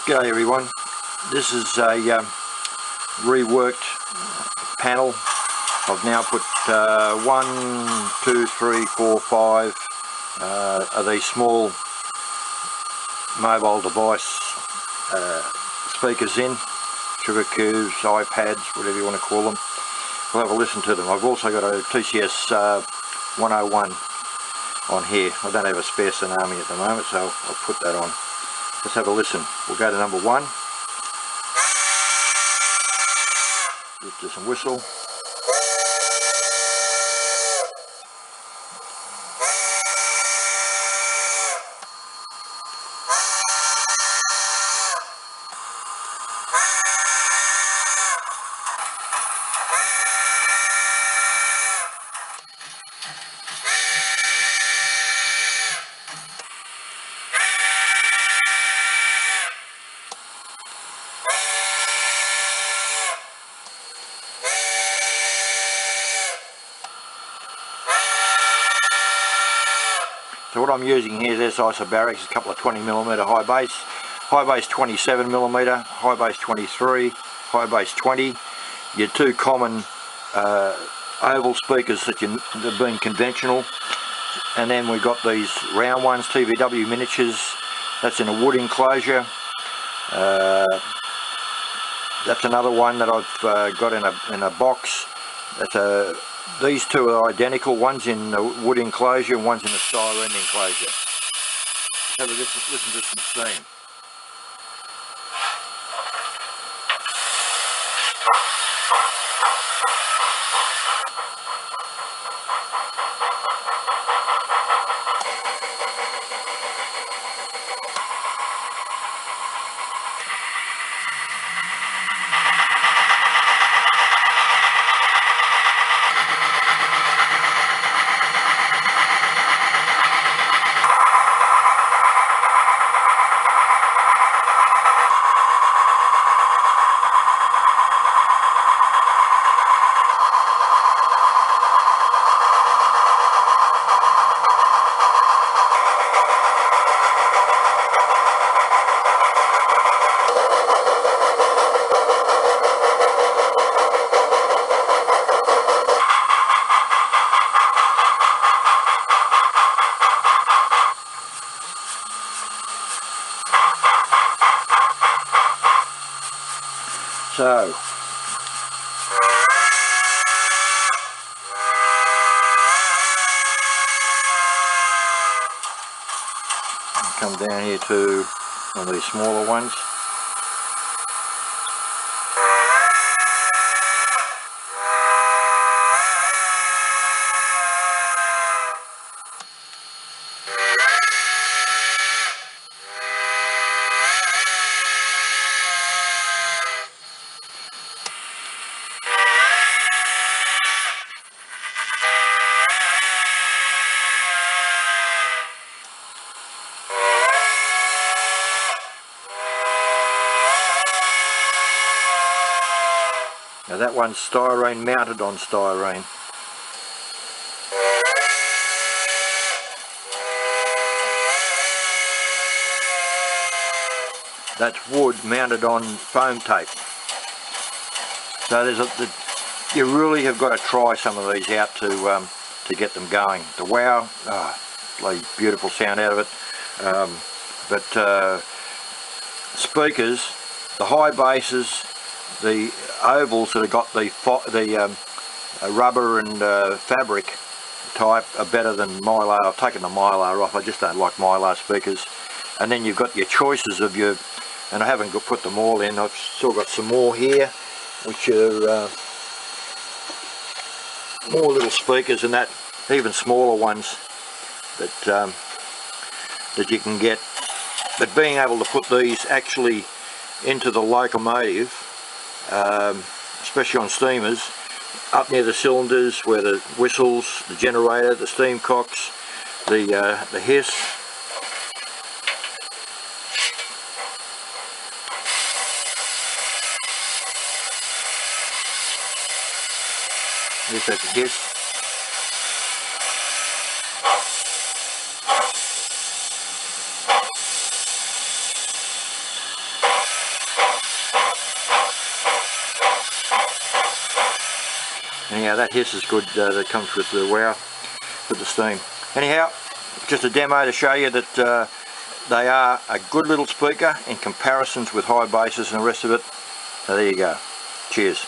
G'day everyone, this is a reworked panel. I've now put 1, 2, 3, 4, 5 of these small mobile device speakers in, sugar cubes, iPads, whatever you want to call them. We'll have a listen to them. I've also got a TCS 101 on here. I don't have a spare Tsunami at the moment, so I'll put that on. Let's have a listen. We'll go to number 1. Just some whistle. So what I'm using here is this isobarics, a couple of 20mm high bass 27mm, high bass 23, high bass 20. Your two common oval speakers that have been conventional, and then we've got these round ones, TVW miniatures. That's in a wood enclosure. That's another one that I've got in a box. That's these two are identical. One's in a wood enclosure and one's in a styrene enclosure. Let's have a listen to some steam. So, come down here to one of these smaller ones. Now that one's styrene mounted on styrene. That's wood mounted on foam tape. So you really have got to try some of these out to get them going. The wow, bloody beautiful sound out of it. But speakers, the high basses, the ovals that have got the rubber and fabric type are better than Mylar. I've taken the Mylar off. I just don't like Mylar speakers. And then you've got your choices of your, and I haven't put them all in. I've still got some more here, which are more little speakers and that, even smaller ones that that you can get. But being able to put these actually into the locomotive, especially on steamers, up near the cylinders where the whistles, the generator, the steam cocks, the hiss. Yes, that's a hiss. Anyhow, that hiss is good that comes with the wow, with the steam. Anyhow, just a demo to show you that they are a good little speaker in comparisons with high basses and the rest of it. So there you go. Cheers.